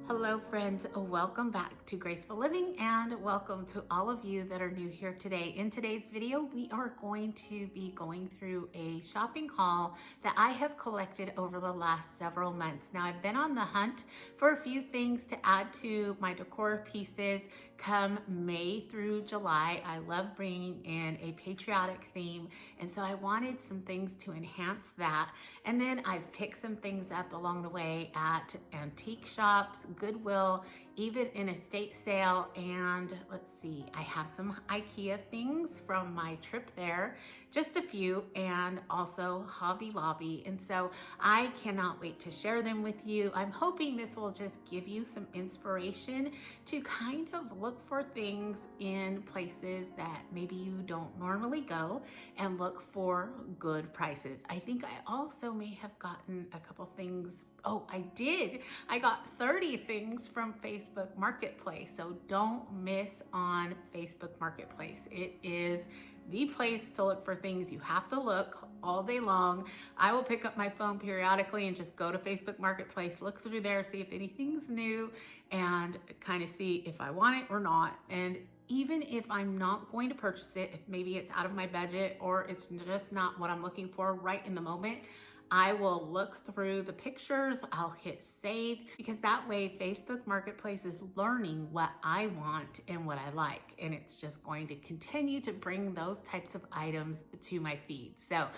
Hello friends, welcome back to Graceful Living and welcome to all of you that are new here today. In today's video, we are going to be going through a shopping haul that I have collected over the last several months. Now I've been on the hunt for a few things to add to my decor pieces come May through July. I love bringing in a patriotic theme, and so I wanted some things to enhance that. And then I've picked some things up along the way at antique shops, Goodwill, even in a estate sale. And let's see, I have some IKEA things from my trip there, just a few, and also Hobby Lobby. And so I cannot wait to share them with you. I'm hoping this will just give you some inspiration to kind of look for things in places that maybe you don't normally go and look for good prices. I think I also may have gotten a couple things. Oh, I did. I got 30 things from Facebook Marketplace. So don't miss on Facebook Marketplace. It is the place to look for things. You have to look all day long. I will pick up my phone periodically and just go to Facebook Marketplace, look through there, see if anything's new, and kind of see if I want it or not. And even if I'm not going to purchase it, if maybe it's out of my budget or it's just not what I'm looking for right in the moment, I will look through the pictures, I'll hit save, because that way Facebook Marketplace is learning what I want and what I like. And it's just going to continue to bring those types of items to my feed. So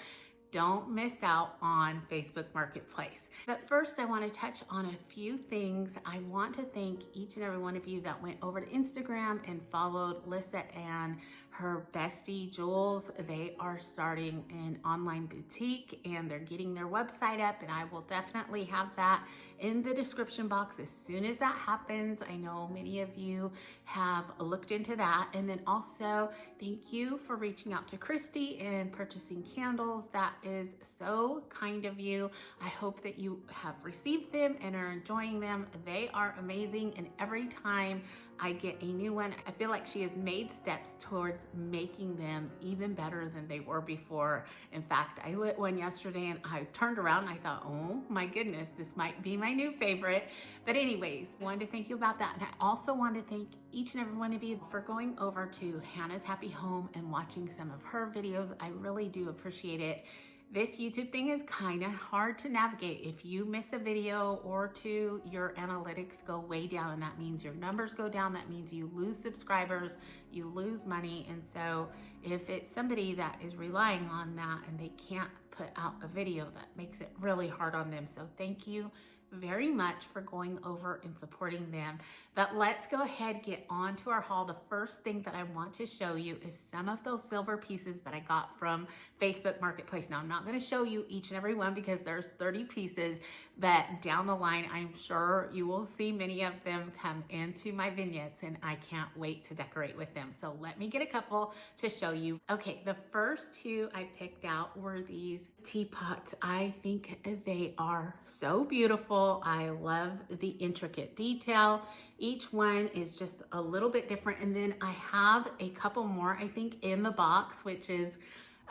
don't miss out on Facebook Marketplace. But first, I want to touch on a few things. I want to thank each and every one of you that went over to Instagram and followed Lissa and her bestie Jules. They are starting an online boutique and they're getting their website up, and I will definitely have that in the description box as soon as that happens. I know many of you have looked into that. And then also thank you for reaching out to Christy and purchasing candles. That is so kind of you. I hope that you have received them and are enjoying them. They are amazing, and every time I get a new one, I feel like she has made steps towards making them even better than they were before. In fact, I lit one yesterday and I turned around and I thought, oh my goodness, this might be my new favorite. But anyways, I wanted to thank you about that. And I also want to thank each and every one of you for going over to Hannah's Happy Home and watching some of her videos. I really do appreciate it. This YouTube thing is kind of hard to navigate. If you miss a video or two, your analytics go way down, and that means your numbers go down. That means you lose subscribers, you lose money. And so if it's somebody that is relying on that and they can't put out a video, that makes it really hard on them. So thank you very much for going over and supporting them. But let's go ahead, get on to our haul. The first thing that I want to show you is some of those silver pieces that I got from Facebook Marketplace. Now, I'm not going to show you each and every one because there's 30 pieces, but down the line, I'm sure you will see many of them come into my vignettes, and I can't wait to decorate with them. So let me get a couple to show you. Okay, the first two I picked out were these teapots. I think they are so beautiful. I love the intricate detail. Each one is just a little bit different. And then I have a couple more, I think, in the box, which is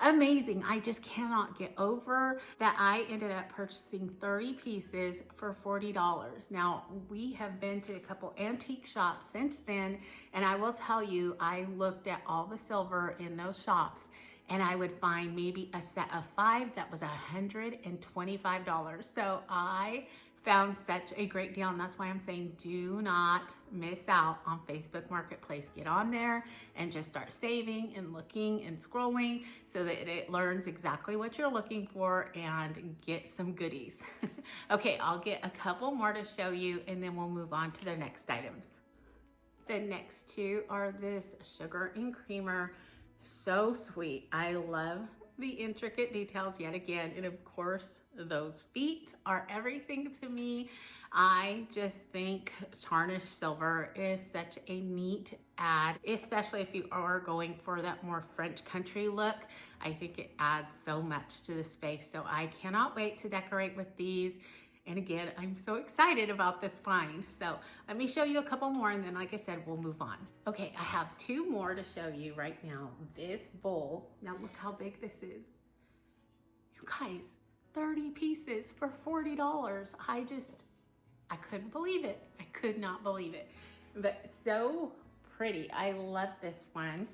amazing. I just cannot get over that I ended up purchasing 30 pieces for $40. Now, we have been to a couple antique shops since then, and I will tell you, I looked at all the silver in those shops, and I would find maybe a set of 5 that was $125. So I found such a great deal, and that's why I'm saying do not miss out on Facebook Marketplace. Get on there and just start saving and looking and scrolling so that it learns exactly what you're looking for and get some goodies. Okay, I'll get a couple more to show you and then we'll move on to the next items. The next two are this sugar and creamer. So sweet. I love the intricate details yet again, and of course those feet are everything to me. I just think tarnished silver is such a neat add, especially if you are going for that more French country look. I think it adds so much to the space, so I cannot wait to decorate with these. And again, I'm so excited about this find. So let me show you a couple more, and then like I said, we'll move on. Okay, I have 2 more to show you right now. This bowl, now look how big this is. You guys, 30 pieces for $40. I couldn't believe it. I could not believe it. But so pretty. I love this one.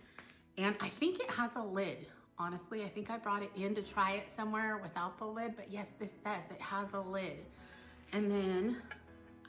And I think it has a lid. Honestly, I think I brought it in to try it somewhere without the lid, but yes, this says it has a lid. And then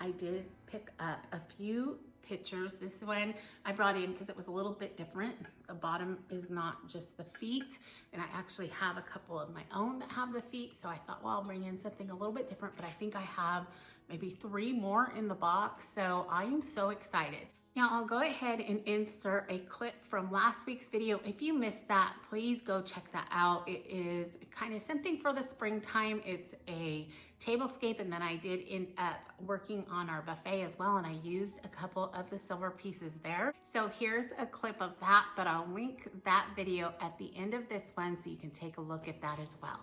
I did pick up a few pictures. This one I brought in because it was a little bit different. The bottom is not just the feet, and I actually have a couple of my own that have the feet, so I thought, well, I'll bring in something a little bit different, but I think I have maybe 3 more in the box, so I am so excited. Now I'll go ahead and insert a clip from last week's video. If you missed that, please go check that out. It is kind of something for the springtime. It's a tablescape, and then I did end up working on our buffet as well, and I used a couple of the silver pieces there. So here's a clip of that, but I'll link that video at the end of this one so you can take a look at that as well.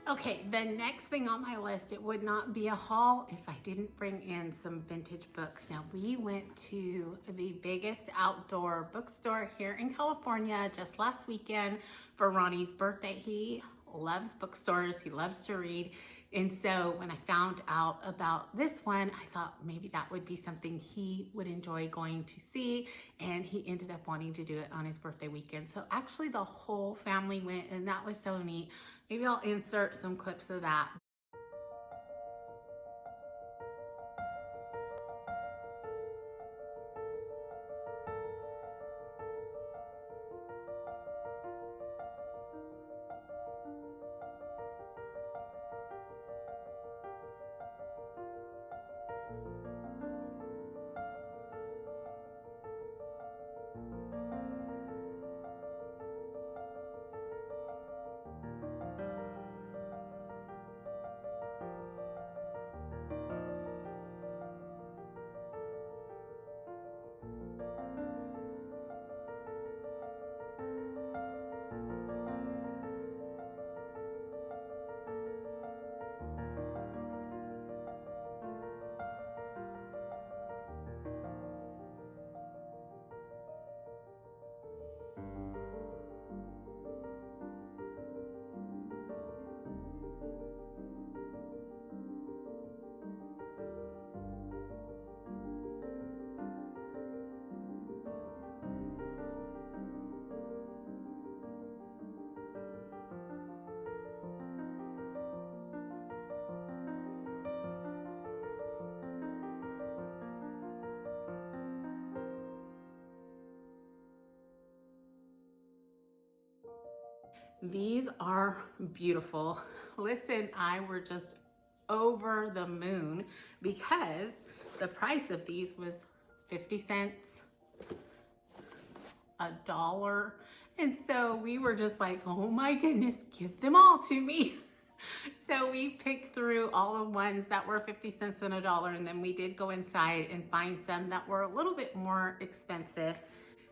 Okay, the next thing on my list, it would not be a haul if I didn't bring in some vintage books. Now, we went to the biggest outdoor bookstore here in California just last weekend for Ronnie's birthday. He loves bookstores, he loves to read. And so when I found out about this one, I thought maybe that would be something he would enjoy going to see. And he ended up wanting to do it on his birthday weekend. So actually the whole family went, and that was so neat. Maybe I'll insert some clips of that. These are beautiful. Listen, I were just over the moon because the price of these was 50 cents, $1. And so we were just like, oh my goodness, give them all to me. So we picked through all the ones that were 50 cents and $1, and then we did go inside and find some that were a little bit more expensive.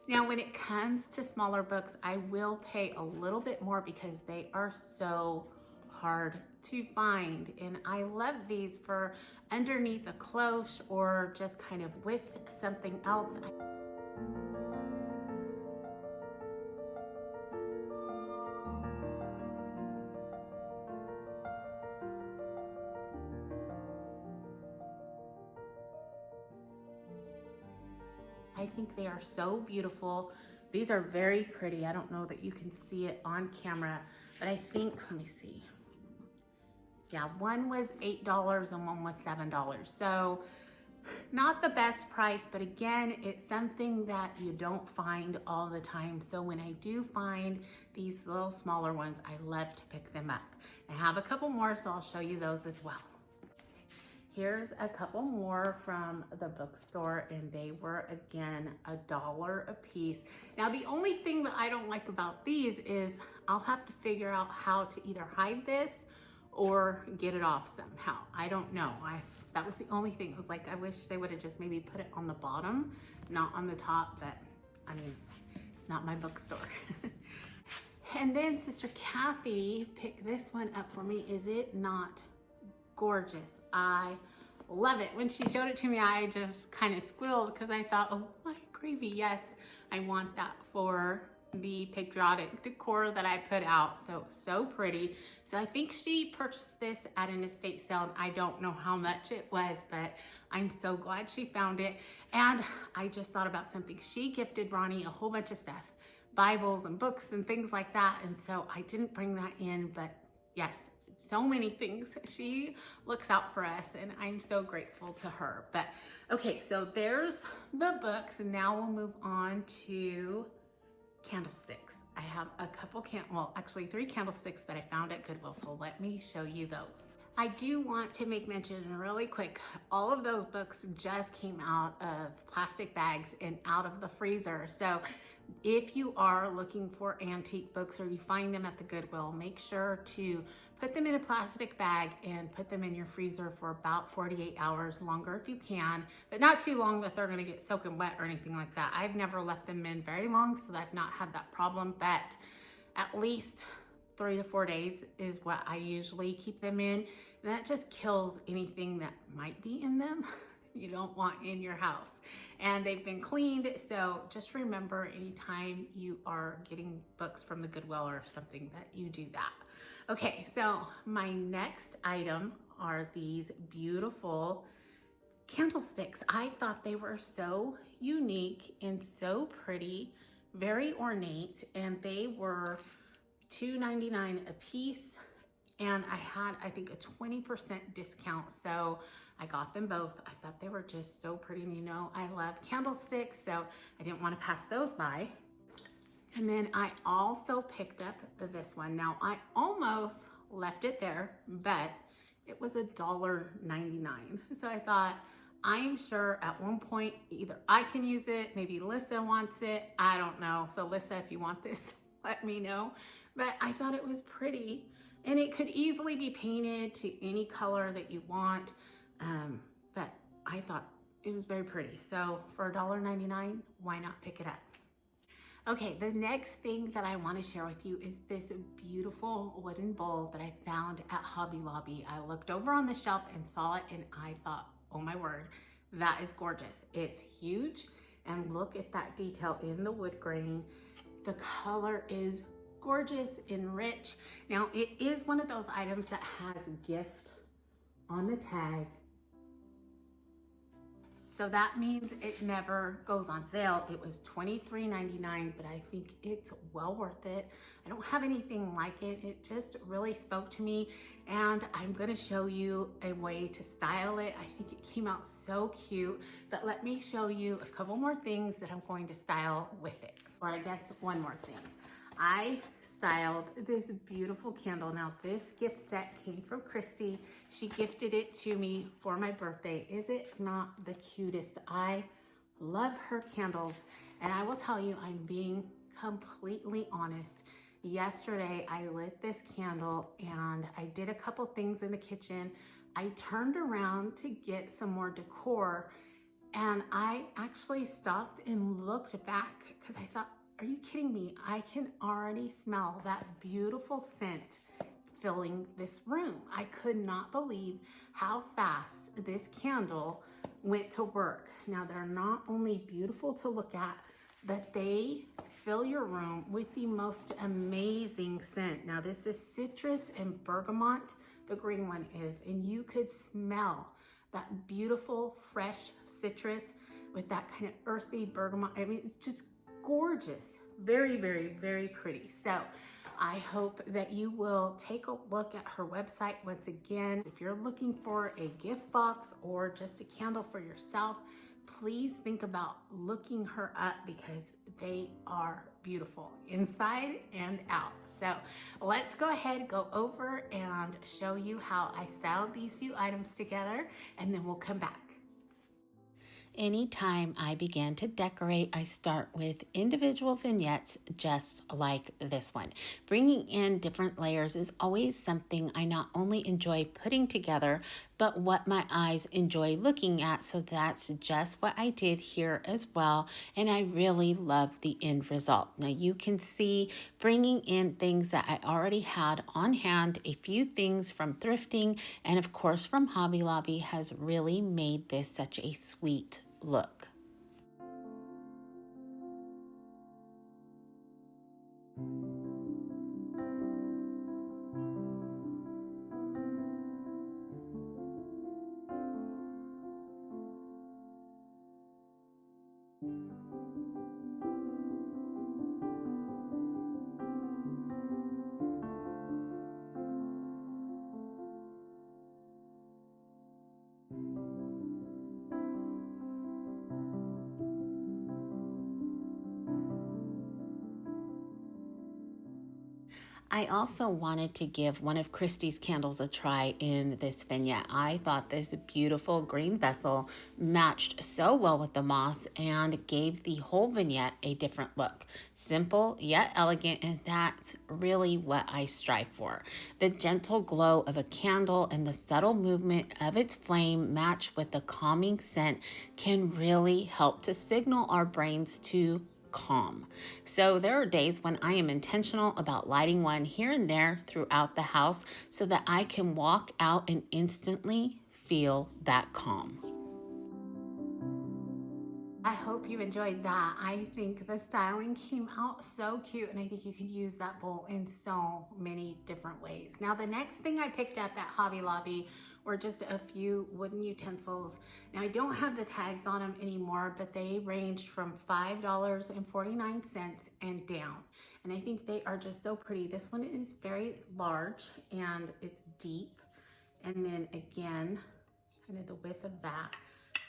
Now, when it comes to smaller books, I will pay a little bit more because they are so hard to find. And I love these for underneath a cloche or just kind of with something else. I think they are so beautiful. These are very pretty. I don't know that you can see it on camera, but I think, let me see. Yeah, one was $8 and one was $7. So not the best price, but again, it's something that you don't find all the time. So when I do find these little smaller ones, I love to pick them up. I have a couple more, so I'll show you those as well. Here's a couple more from the bookstore, and they were again $1 a piece. Now the only thing that I don't like about these is I'll have to figure out how to either hide this or get it off somehow. I don't know. That was the only thing. It was like, I wish they would have just maybe put it on the bottom, not on the top, but I mean, it's not my bookstore. And then Sister Kathy picked this one up for me. Is it not gorgeous? I love it. When she showed it to me, I just kind of squealed because I thought, oh my gravy, yes, I want that for the Patriotic decor that I put out. So pretty. So I think she purchased this at an estate sale, and I don't know how much it was, but I'm so glad she found it. And I just thought about something. She gifted Ronnie a whole bunch of stuff, Bibles and books and things like that. And so I didn't bring that in, but yes, so many things. She looks out for us, and I'm so grateful to her. But okay, so there's the books, and now we'll move on to candlesticks. I have a couple well, actually 3 candlesticks that I found at Goodwill, so let me show you those. I do want to make mention really quick, all of those books just came out of plastic bags and out of the freezer. So if you are looking for antique books or you find them at the Goodwill, make sure to put them in a plastic bag and put them in your freezer for about 48 hours, longer if you can, but not too long that they're gonna get soaking wet or anything like that. I've never left them in very long, so I've not had that problem, but at least 3 to 4 days is what I usually keep them in. And that just kills anything that might be in them you don't want in your house. And they've been cleaned, so just remember anytime you are getting books from the Goodwill or something that you do that. Okay, so my next item are these beautiful candlesticks. I thought they were so unique and so pretty, very ornate, and they were $2.99 a piece, and I had, I think, a 20% discount, so I got them both. I thought they were just so pretty, and you know I love candlesticks, so I didn't want to pass those by. And then I also picked up this one. Now I almost left it there, but it was $1.99. So I thought, I'm sure at one point either I can use it, maybe Lissa wants it, I don't know. So Lissa, if you want this, let me know. But I thought it was pretty, and it could easily be painted to any color that you want. But I thought it was very pretty. So for $1.99, why not pick it up? Okay, the next thing that I want to share with you is this beautiful wooden bowl that I found at Hobby Lobby. I looked over on the shelf and saw it, and I thought, oh my word, that is gorgeous. It's huge, and look at that detail in the wood grain. The color is gorgeous and rich. Now, it is one of those items that has gift on the tag. So that means it never goes on sale. It was $23.99, but I think it's well worth it. I don't have anything like it. It just really spoke to me, and I'm gonna show you a way to style it. I think it came out so cute, but let me show you a couple more things that I'm going to style with it. Or I guess one more thing. I styled this beautiful candle. Now this gift set came from Christy. She gifted it to me for my birthday. Is it not the cutest? I love her candles, and I will tell you, I'm being completely honest. Yesterday I lit this candle and I did a couple things in the kitchen. I turned around to get some more decor, and I actually stopped and looked back because I thought, are you kidding me? I can already smell that beautiful scent filling this room. I could not believe how fast this candle went to work. Now, they're not only beautiful to look at, but they fill your room with the most amazing scent. Now, this is citrus and bergamot, the green one is, and you could smell that beautiful, fresh citrus with that kind of earthy bergamot. I mean, it's just gorgeous. Very, very, very pretty. So I hope that you will take a look at her website once again. If you're looking for a gift box or just a candle for yourself, please think about looking her up because they are beautiful inside and out. So let's go ahead, go over and show you how I styled these few items together, and then we'll come back. Anytime I begin to decorate, I start with individual vignettes just like this one. Bringing in different layers is always something I not only enjoy putting together, but what my eyes enjoy looking at. So that's just what I did here as well. And I really love the end result. Now you can see bringing in things that I already had on hand, a few things from Thrifting, and of course from Hobby Lobby has really made this such a sweet look. I also wanted to give one of Christy's candles a try in this vignette. I thought this beautiful green vessel matched so well with the moss and gave the whole vignette a different look. Simple yet elegant, and that's really what I strive for. The gentle glow of a candle and the subtle movement of its flame matched with the calming scent can really help to signal our brains to calm. So there are days when I am intentional about lighting one here and there throughout the house so that I can walk out and instantly feel that calm. I hope you enjoyed that. I think the styling came out so cute, and I think you could use that bowl in so many different ways. Now, the next thing I picked up at Hobby Lobby were just a few wooden utensils. Now, I don't have the tags on them anymore, but they ranged from $5.49 and down. And I think they are just so pretty. This one is very large and it's deep. And then again, kind of the width of that,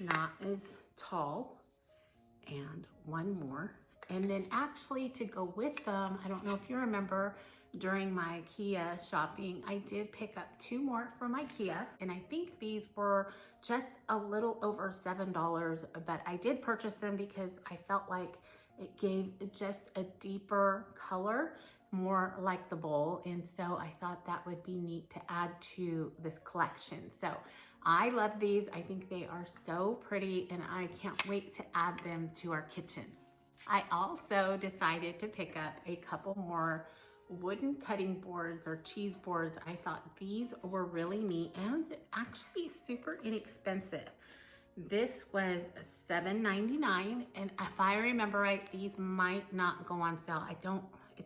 not as tall. And one more. And then actually to go with them, I don't know if you remember, during my IKEA shopping, I did pick up two more from IKEA, and I think these were just a little over $7, but I did purchase them because I felt like it gave just a deeper color, more like the bowl, and so I thought that would be neat to add to this collection. So I love these. I think they are so pretty, and I can't wait to add them to our kitchen. I also decided to pick up a couple more wooden cutting boards or cheese boards. I thought these were really neat and actually super inexpensive. This was $7.99, and if I remember right, these might not go on sale.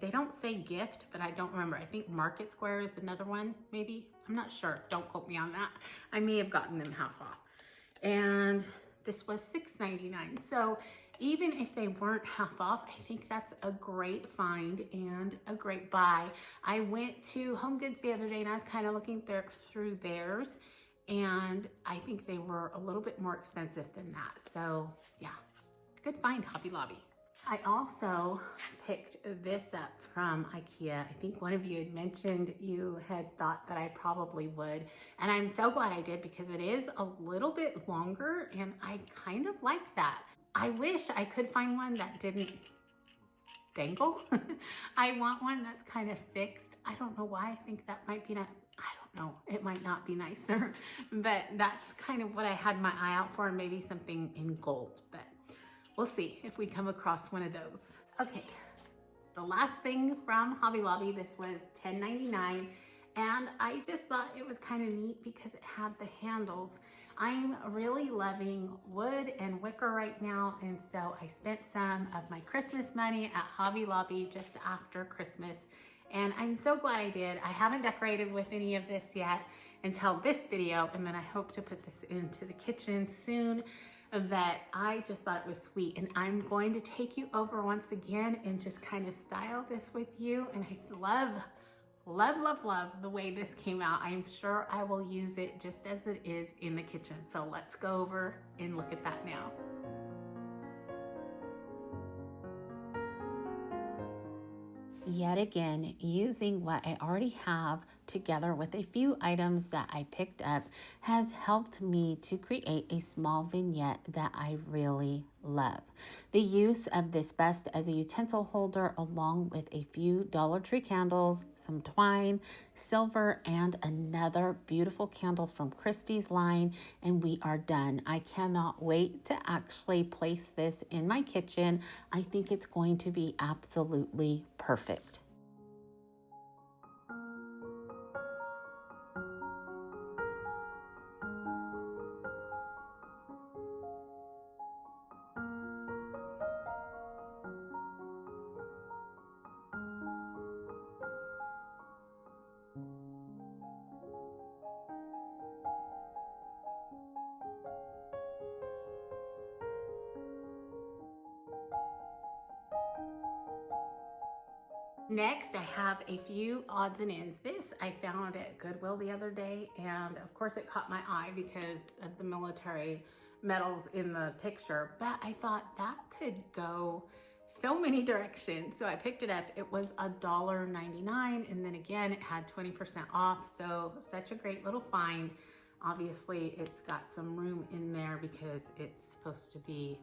They don't say gift, but I don't remember. I think Market Square is another one, maybe. I'm not sure. Don't quote me on that. I may have gotten them half off. And this was $6.99. So even if they weren't half off, I think that's a great find and a great buy. I went to Home Goods the other day and I was kind of looking through theirs, and I think they were a little bit more expensive than that. So yeah, good find, Hobby Lobby. I also picked this up from IKEA. I think one of you had mentioned you had thought that I probably would, and I'm so glad I did because it is a little bit longer and I kind of like that. I wish I could find one that didn't dangle. I want one that's kind of fixed. I don't know why. I think that might be not, I don't know. It might not be nicer, but that's kind of what I had my eye out for, and maybe something in gold, but we'll see if we come across one of those. Okay, the last thing from Hobby Lobby, this was $10.99, and I just thought it was kind of neat because it had the handles. I'm really loving wood and wicker right now, and so I spent some of my Christmas money at Hobby Lobby just after Christmas, and I'm so glad I did. I haven't decorated with any of this yet until this video, and then I hope to put this into the kitchen soon. But I just thought it was sweet, and I'm going to take you over once again and just kind of style this with you. And I love the way this came out. I'm sure I will use it just as it is in the kitchen. So let's go over and look at that now. yet again, using what I already have together with a few items that I picked up has helped me to create a small vignette that I really love. The use of this bust as a utensil holder along with a few Dollar Tree candles, some twine, silver, and another beautiful candle from Christie's line, and we are done. I cannot wait to actually place this in my kitchen. I think it's going to be absolutely perfect. Next, I have a few odds and ends. This I found at Goodwill the other day, and of course it caught my eye because of the military medals in the picture, but I thought that could go so many directions. So I picked it up. It was $1.99, and then again, it had 20% off. So such a great little find. Obviously, it's got some room in there because it's supposed to be,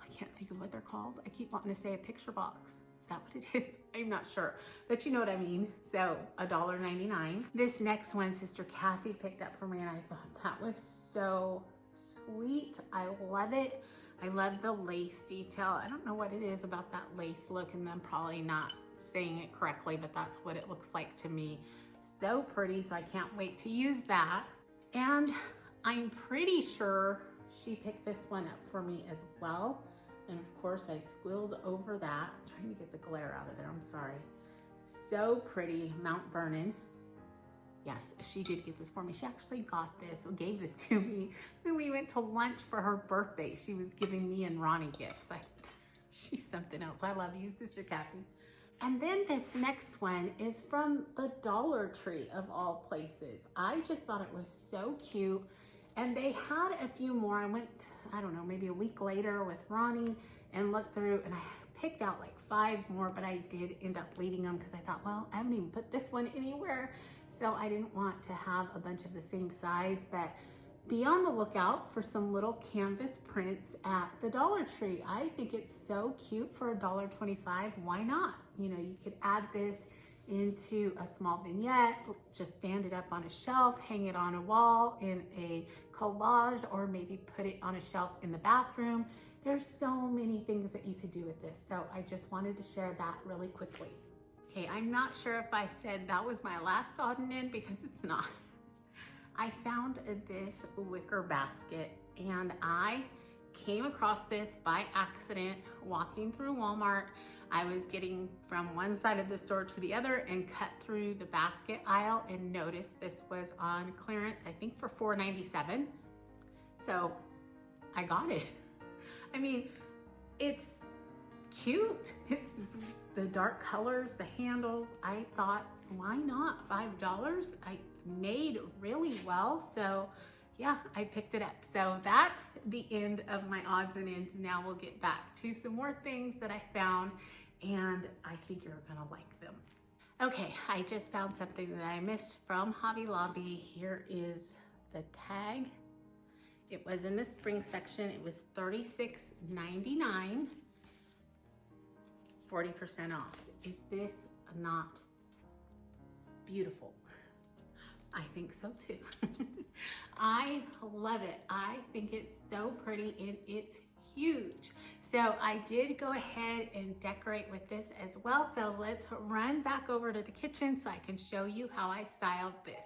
I can't think of what they're called. I keep wanting to say a picture box. Is that what it is? I'm not sure, but you know what I mean. So $1.99. This next one, Sister Kathy picked up for me, and I thought that was so sweet. I love it. I love the lace detail. I don't know what it is about that lace look, and I'm probably not saying it correctly, but that's what it looks like to me. So pretty, so I can't wait to use that. And I'm pretty sure she picked this one up for me as well. And of course I squilled over that. I'm trying to get the glare out of there, I'm sorry. So pretty, Mount Vernon. Yes, she did get this for me. She actually got this, or gave this to me when we went to lunch for her birthday. She was giving me and Ronnie gifts. She's something else. I love you, Sister Kathy. And then this next one is from the Dollar Tree of all places. I just thought it was so cute. And they had a few more. I went, I don't know, maybe a week later with Ronnie and looked through, and I picked out like 5 more, but I did end up leaving them because I thought, well, I haven't even put this one anywhere. So I didn't want to have a bunch of the same size, but be on the lookout for some little canvas prints at the Dollar Tree. I think it's so cute for $1.25. Why not? You know, you could add this into a small vignette, just stand it up on a shelf, hang it on a wall in a collage, or maybe put it on a shelf in the bathroom. There's so many things that you could do with this. So I just wanted to share that really quickly. Okay, I'm not sure if I said that was my last odd and end because it's not. I found this wicker basket, and I came across this by accident walking through Walmart. I was getting from one side of the store to the other and cut through the basket aisle and noticed this was on clearance, I think for $4.97. So I got it. I mean, it's cute. It's the dark colors, the handles. I thought, why not? $5. It's made really well. So yeah, I picked it up. So that's the end of my odds and ends. Now we'll get back to some more things that I found, and I think you're gonna like them. Okay, I just found something that I missed from Hobby Lobby. Here is the tag. It was in the spring section. It was $36.99, 40% off. Is this not beautiful? I think so too. I love it. I think it's so pretty and it's huge. So I did go ahead and decorate with this as well. So let's run back over to the kitchen so I can show you how I styled this.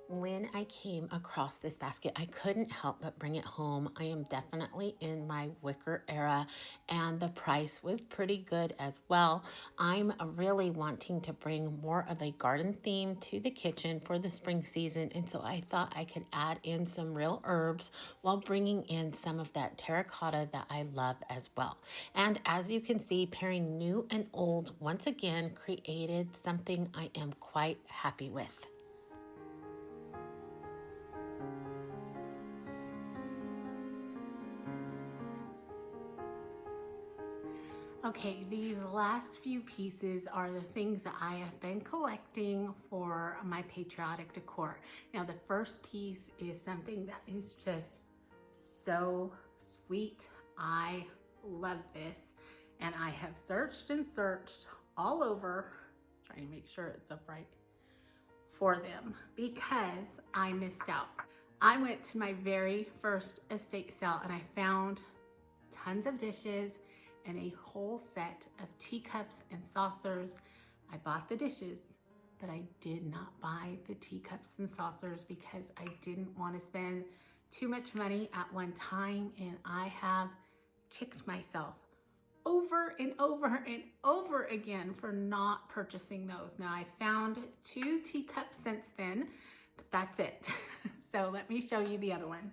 When I came across this basket, I couldn't help but bring it home. I am definitely in my wicker era, and the price was pretty good as well. I'm really wanting to bring more of a garden theme to the kitchen for the spring season, and so I thought I could add in some real herbs while bringing in some of that terracotta that I love as well. And as you can see, pairing new and old once again created something I am quite happy with. Okay, these last few pieces are the things that I have been collecting for my Patriotic decor. Now, the first piece is something that is just so sweet. I love this, and I have searched and searched all over, trying to make sure it's upright, for them because I missed out. I went to my very first estate sale and I found tons of dishes and a whole set of teacups and saucers. I bought the dishes, but I did not buy the teacups and saucers because I didn't want to spend too much money at one time, and I have kicked myself over and over and over again for not purchasing those. Now, I found 2 teacups since then, but that's it. So let me show you the other one.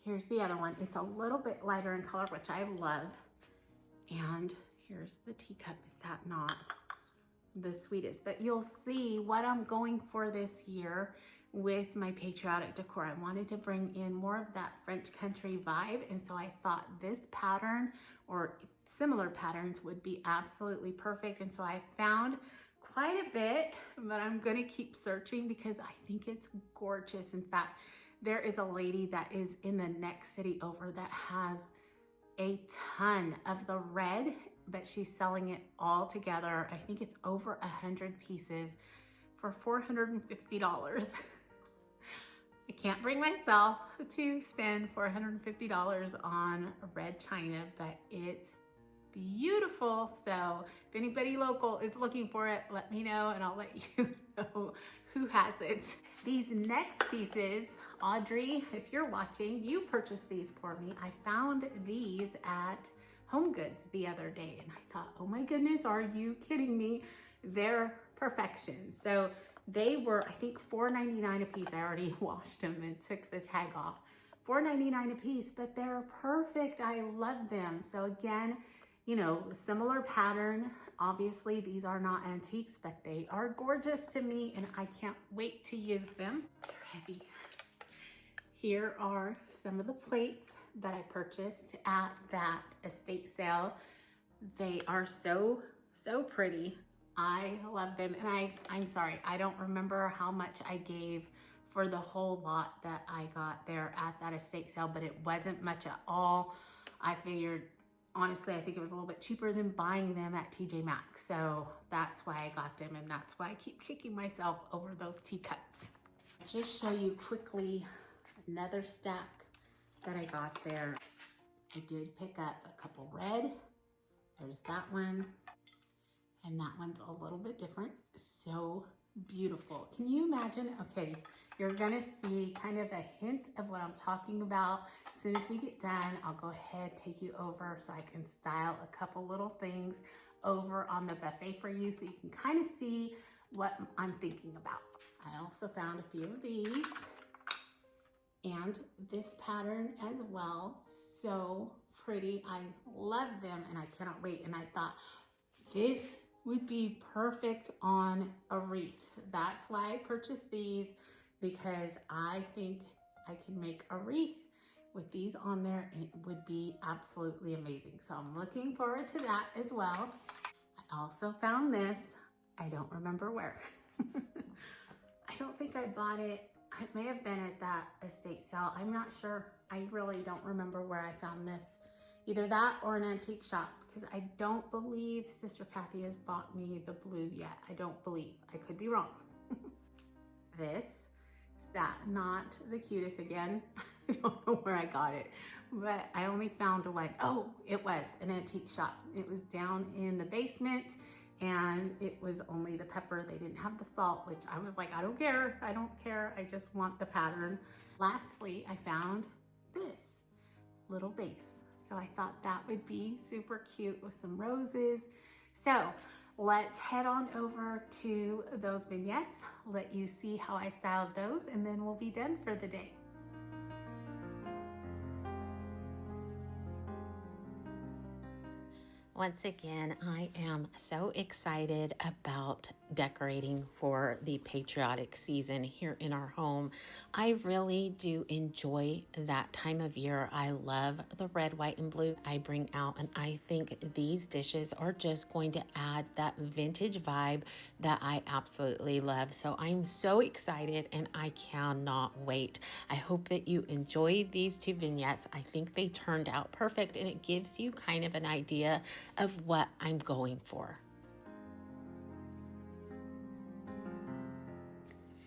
Here's the other one. It's a little bit lighter in color, which I love. And here's the teacup. Is that not the sweetest? But you'll see what I'm going for this year with my Patriotic decor. I wanted to bring in more of that French country vibe, and so I thought this pattern or similar patterns would be absolutely perfect. And so I found quite a bit, but I'm gonna keep searching because I think it's gorgeous. In fact, there is a lady that is in the next city over that has a ton of the red, but she's selling it all together. I think it's over 100 pieces for $450. I can't bring myself to spend $450 on red china, but it's beautiful. So if anybody local is looking for it, let me know and I'll let you know who has it. These next pieces, Audrey, if you're watching, you purchased these for me. I found these at Home Goods the other day and I thought, oh my goodness, are you kidding me? They're perfection. So they were, I think, $4.99 a piece. I already washed them and took the tag off. $4.99 a piece, but they're perfect. I love them. So again, you know, similar pattern. Obviously, these are not antiques, but they are gorgeous to me and I can't wait to use them. They're heavy. Here are some of the plates that I purchased at that estate sale. They are so pretty. I love them, and I'm sorry, I don't remember how much I gave for the whole lot that I got there at that estate sale, but it wasn't much at all. I figured, honestly, I think it was a little bit cheaper than buying them at TJ Maxx, so that's why I got them, and that's why I keep kicking myself over those teacups. I'll just show you quickly another stack that I got there. I did pick up a couple red. There's that one. And that one's a little bit different. So beautiful. Can you imagine? Okay, you're gonna see kind of a hint of what I'm talking about. As soon as we get done, I'll go ahead, take you over so I can style a couple little things over on the buffet for you so you can kind of see what I'm thinking about. I also found a few of these and this pattern as well. So pretty. I love them and I cannot wait. And I thought this would be perfect on a wreath. That's why I purchased these, because I think I can make a wreath with these on there and it would be absolutely amazing. So I'm looking forward to that as well. I also found this. I don't remember where. I don't think I bought it. It may have been at that estate sale. I'm not sure. I really don't remember where I found this. Either that or an antique shop, because I don't believe Sister Kathy has bought me the blue yet. I don't believe. I could be wrong. This, is that not the cutest again? I don't know where I got it, but I only found one. Oh, it was an antique shop. It was down in the basement and it was only the pepper. They didn't have the salt, which I was like, I don't care. I don't care. I just want the pattern. Lastly, I found this little vase. So I thought that would be super cute with some roses. So let's head on over to those vignettes, let you see how I styled those, and then we'll be done for the day. Once again, I am so excited about decorating for the patriotic season here in our home. I really do enjoy that time of year. I love the red, white, and blue I bring out, and I think these dishes are just going to add that vintage vibe that I absolutely love. So I'm so excited and I cannot wait. I hope that you enjoyed these two vignettes. I think they turned out perfect, and it gives you kind of an idea of what I'm going for.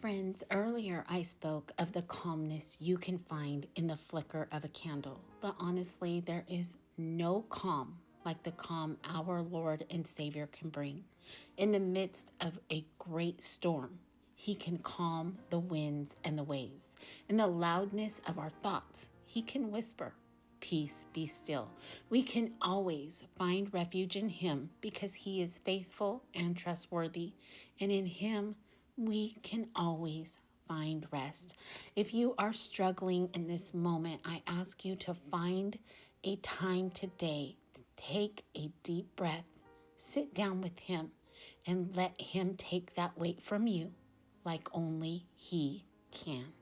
Friends, earlier I spoke of the calmness you can find in the flicker of a candle, but honestly, there is no calm like the calm our Lord and Savior can bring. In the midst of a great storm, He can calm the winds and the waves. In the loudness of our thoughts, He can whisper, "Peace, be still." We can always find refuge in Him because He is faithful and trustworthy, and in Him, we can always find rest. If you are struggling in this moment, I ask you to find a time today to take a deep breath, sit down with Him, and let Him take that weight from you like only He can.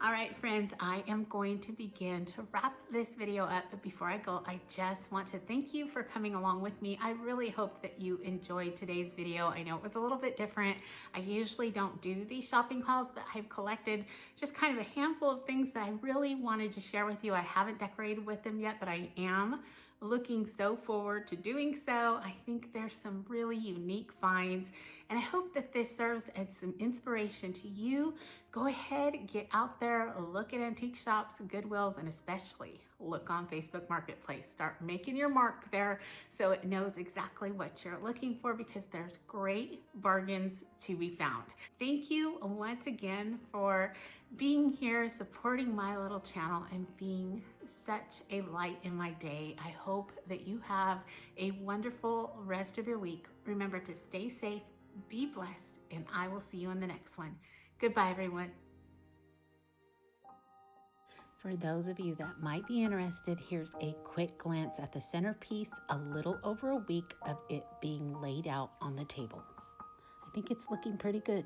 All right, friends, I am going to begin to wrap this video up, but before I go, I just want to thank you for coming along with me. I really hope that you enjoyed today's video. I know it was a little bit different. I usually don't do these shopping hauls, but I've collected just kind of a handful of things that I really wanted to share with you. I haven't decorated with them yet, but I am looking so forward to doing so. I think there's some really unique finds, and I hope that this serves as some inspiration to you. Go ahead, get out there, look at antique shops, Goodwills, and especially look on Facebook Marketplace. Start making your mark there so it knows exactly what you're looking for, because there's great bargains to be found. Thank you once again for being here, supporting my little channel, and being such a light in my day. I hope that you have a wonderful rest of your week. Remember to stay safe, be blessed, and I will see you in the next one. Goodbye, everyone. For those of you that might be interested, here's a quick glance at the centerpiece, a little over a week of it being laid out on the table. I think it's looking pretty good.